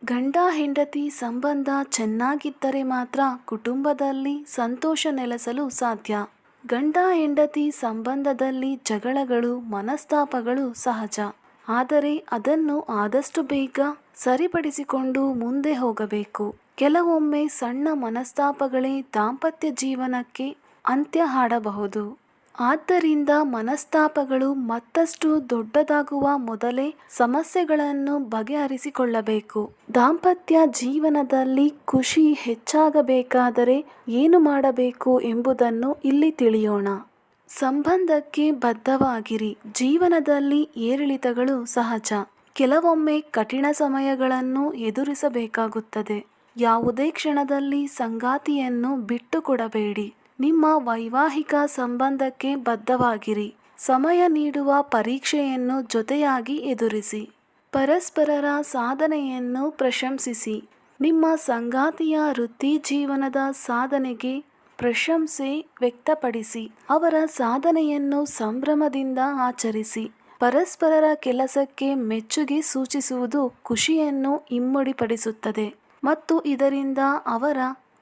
ಗಂಡ ಹೆಂಡತಿ ಸಂಬಂಧ ಚೆನ್ನಾಗಿದ್ದರೆ ಮಾತ್ರ ಕುಟುಂಬದಲ್ಲಿ ಸಂತೋಷ ನೆಲೆಸಲು ಸಾಧ್ಯ. ಗಂಡ ಹೆಂಡತಿ ಸಂಬಂಧದಲ್ಲಿ ಜಗಳಗಳು, ಮನಸ್ತಾಪಗಳು ಸಹಜ. ಆದರೆ ಅದನ್ನು ಆದಷ್ಟು ಬೇಗ ಸರಿಪಡಿಸಿಕೊಂಡು ಮುಂದೆ ಹೋಗಬೇಕು. ಕೆಲವೊಮ್ಮೆ ಸಣ್ಣ ಮನಸ್ತಾಪಗಳೇ ದಾಂಪತ್ಯ ಜೀವನಕ್ಕೆ ಅಂತ್ಯ ಹಾಡಬಹುದು. ಆದ್ದರಿಂದ ಮನಸ್ತಾಪಗಳು ಮತ್ತಷ್ಟು ದೊಡ್ಡದಾಗುವ ಮೊದಲೇ ಸಮಸ್ಯೆಗಳನ್ನು ಬಗೆಹರಿಸಿಕೊಳ್ಳಬೇಕು. ದಾಂಪತ್ಯ ಜೀವನದಲ್ಲಿ ಖುಷಿ ಹೆಚ್ಚಾಗಬೇಕಾದರೆ ಏನು ಮಾಡಬೇಕು ಎಂಬುದನ್ನು ಇಲ್ಲಿ ತಿಳಿಯೋಣ. ಸಂಬಂಧಕ್ಕೆ ಬದ್ಧವಾಗಿರಿ. ಜೀವನದಲ್ಲಿ ಏರಿಳಿತಗಳು ಸಹಜ. ಕೆಲವೊಮ್ಮೆ ಕಠಿಣ ಸಮಯಗಳನ್ನು ಎದುರಿಸಬೇಕಾಗುತ್ತದೆ. ಯಾವುದೇ ಕ್ಷಣದಲ್ಲಿ ಸಂಗಾತಿಯನ್ನು ಬಿಟ್ಟು ಕೊಡಬೇಡಿ. ನಿಮ್ಮ ವೈವಾಹಿಕ ಸಂಬಂಧಕ್ಕೆ ಬದ್ಧವಾಗಿರಿ. ಸಮಯ ನೀಡುವ ಪರೀಕ್ಷೆಯನ್ನು ಜೊತೆಯಾಗಿ ಎದುರಿಸಿ. ಪರಸ್ಪರರ ಸಾಧನೆಯನ್ನು ಪ್ರಶಂಸಿಸಿ. ನಿಮ್ಮ ಸಂಗಾತಿಯ ವೃತ್ತಿ ಜೀವನದ ಸಾಧನೆಗೆ ಪ್ರಶಂಸೆ ವ್ಯಕ್ತಪಡಿಸಿ. ಅವರ ಸಾಧನೆಯನ್ನು ಸಂಭ್ರಮದಿಂದ ಆಚರಿಸಿ. ಪರಸ್ಪರರ ಕೆಲಸಕ್ಕೆ ಮೆಚ್ಚುಗೆ ಸೂಚಿಸುವುದು ಖುಷಿಯನ್ನು ಇಮ್ಮಡಿಪಡಿಸುತ್ತದೆ ಮತ್ತು ಇದರಿಂದ ಅವರ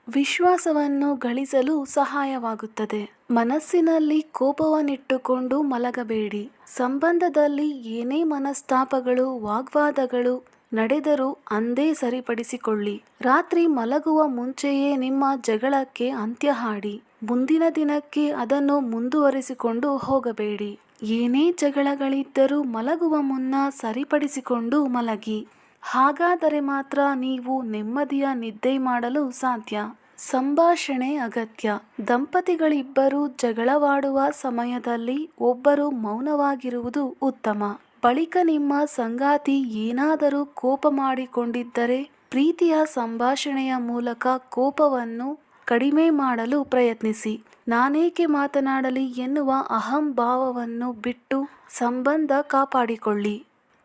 ವಿಶ್ವಾಸವನ್ನು ಗಳಿಸಲು ಸಹಾಯವಾಗುತ್ತದೆ. ಮನಸ್ಸಿನಲ್ಲಿ ಕೋಪವನ್ನಿಟ್ಟುಕೊಂಡು ಮಲಗಬೇಡಿ. ಸಂಬಂಧದಲ್ಲಿ ಏನೇ ಮನಸ್ತಾಪಗಳು, ವಾಗ್ವಾದಗಳು ನಡೆದರೂ ಅಂದೇ ಸರಿಪಡಿಸಿಕೊಳ್ಳಿ. ರಾತ್ರಿ ಮಲಗುವ ಮುಂಚೆಯೇ ನಿಮ್ಮ ಜಗಳಕ್ಕೆ ಅಂತ್ಯ ಹಾಡಿ. ಮುಂದಿನ ದಿನಕ್ಕೆ ಅದನ್ನು ಮುಂದುವರಿಸಿಕೊಂಡು ಹೋಗಬೇಡಿ. ಏನೇ ಜಗಳಗಳಿದ್ದರೂ ಮಲಗುವ ಮುನ್ನ ಸರಿಪಡಿಸಿಕೊಂಡು ಮಲಗಿ. ಹಾಗಾದರೆ ಮಾತ್ರ ನೀವು ನೆಮ್ಮದಿಯ ನಿದ್ದೆ ಮಾಡಲು ಸಾಧ್ಯ. ಸಂಭಾಷಣೆ ಅಗತ್ಯ. ದಂಪತಿಗಳಿಬ್ಬರು ಜಗಳವಾಡುವ ಸಮಯದಲ್ಲಿ ಒಬ್ಬರು ಮೌನವಾಗಿರುವುದು ಉತ್ತಮ. ಬಳಿಕ ನಿಮ್ಮ ಸಂಗಾತಿ ಏನಾದರೂ ಕೋಪ ಮಾಡಿಕೊಂಡಿದ್ದರೆ ಪ್ರೀತಿಯ ಸಂಭಾಷಣೆಯ ಮೂಲಕ ಕೋಪವನ್ನು ಕಡಿಮೆ ಮಾಡಲು ಪ್ರಯತ್ನಿಸಿ. ನಾನೇಕೆ ಮಾತನಾಡಲಿ ಎನ್ನುವ ಅಹಂಭಾವವನ್ನು ಬಿಟ್ಟು ಸಂಬಂಧ ಕಾಪಾಡಿಕೊಳ್ಳಿ.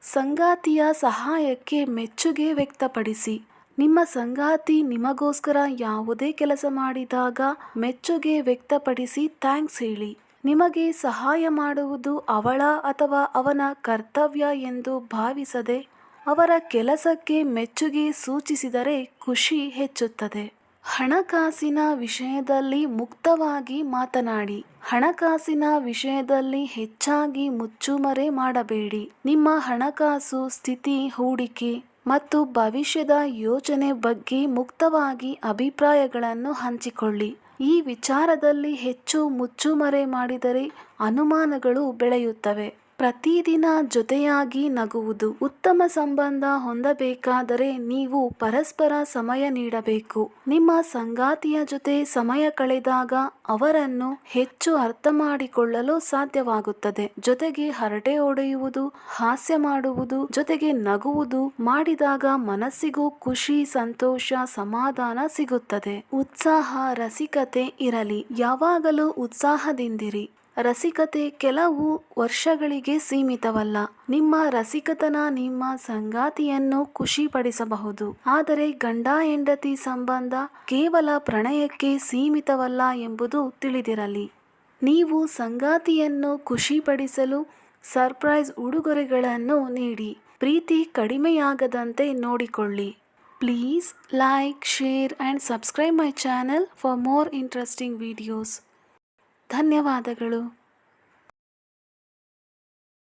ಸಂಗಾತಿಯ ಸಹಾಯಕ್ಕೆ ಮೆಚ್ಚುಗೆ ವ್ಯಕ್ತಪಡಿಸಿ. ನಿಮ್ಮ ಸಂಗಾತಿ ನಿಮಗೋಸ್ಕರ ಯಾವುದೇ ಕೆಲಸ ಮಾಡಿದಾಗ ಮೆಚ್ಚುಗೆ ವ್ಯಕ್ತಪಡಿಸಿ ಥ್ಯಾಂಕ್ಸ್ ಹೇಳಿ. ನಿಮಗೆ ಸಹಾಯ ಮಾಡುವುದು ಅವಳ ಅಥವಾ ಅವನ ಕರ್ತವ್ಯ ಎಂದು ಭಾವಿಸದೆ ಅವರ ಕೆಲಸಕ್ಕೆ ಮೆಚ್ಚುಗೆ ಸೂಚಿಸಿದರೆ ಖುಷಿ ಹೆಚ್ಚುತ್ತದೆ. ಹಣಕಾಸಿನ ವಿಷಯದಲ್ಲಿ ಮುಕ್ತವಾಗಿ ಮಾತನಾಡಿ. ಹಣಕಾಸಿನ ವಿಷಯದಲ್ಲಿ ಹೆಚ್ಚಾಗಿ ಮುಚ್ಚುಮರೆ ಮಾಡಬೇಡಿ. ನಿಮ್ಮ ಹಣಕಾಸು ಸ್ಥಿತಿ, ಹೂಡಿಕೆ ಮತ್ತು ಭವಿಷ್ಯದ ಯೋಜನೆ ಬಗ್ಗೆ ಮುಕ್ತವಾಗಿ ಅಭಿಪ್ರಾಯಗಳನ್ನು ಹಂಚಿಕೊಳ್ಳಿ. ಈ ವಿಚಾರದಲ್ಲಿ ಹೆಚ್ಚು ಮುಚ್ಚುಮರೆ ಮಾಡಿದರೆ ಅನುಮಾನಗಳು ಬೆಳೆಯುತ್ತವೆ. ಪ್ರತಿದಿನ ಜೊತೆಯಾಗಿ ನಗುವುದು. ಉತ್ತಮ ಸಂಬಂಧ ಹೊಂದಬೇಕಾದರೆ ನೀವು ಪರಸ್ಪರ ಸಮಯ ನೀಡಬೇಕು. ನಿಮ್ಮ ಸಂಗಾತಿಯ ಜೊತೆ ಸಮಯ ಕಳೆದಾಗ ಅವರನ್ನು ಹೆಚ್ಚು ಅರ್ಥ ಮಾಡಿಕೊಳ್ಳಲು ಸಾಧ್ಯವಾಗುತ್ತದೆ. ಜೊತೆಗೆ ಹರಟೆ ಹೊಡೆಯುವುದು, ಹಾಸ್ಯ ಮಾಡುವುದು, ಜೊತೆಗೆ ನಗುವುದು ಮಾಡಿದಾಗ ಮನಸ್ಸಿಗೂ ಖುಷಿ, ಸಂತೋಷ, ಸಮಾಧಾನ ಸಿಗುತ್ತದೆ. ಉತ್ಸಾಹ, ರಸಿಕತೆ ಇರಲಿ. ಯಾವಾಗಲೂ ಉತ್ಸಾಹದಿಂದಿರಿ. ರಸಿಕತೆ ಕೆಲವು ವರ್ಷಗಳಿಗೆ ಸೀಮಿತವಲ್ಲ. ನಿಮ್ಮ ರಸಿಕತನ ನಿಮ್ಮ ಸಂಗಾತಿಯನ್ನು ಖುಷಿಪಡಿಸಬಹುದು. ಆದರೆ ಗಂಡ ಹೆಂಡತಿ ಸಂಬಂಧ ಕೇವಲ ಪ್ರಣಯಕ್ಕೆ ಸೀಮಿತವಲ್ಲ ಎಂಬುದು ತಿಳಿದಿರಲಿ. ನೀವು ಸಂಗಾತಿಯನ್ನು ಖುಷಿಪಡಿಸಲು ಸರ್ಪ್ರೈಸ್ ಉಡುಗೊರೆಗಳನ್ನು ನೀಡಿ. ಪ್ರೀತಿ ಕಡಿಮೆಯಾಗದಂತೆ ನೋಡಿಕೊಳ್ಳಿ. Please like, share and subscribe my channel for more interesting videos. ಧನ್ಯವಾದಗಳು.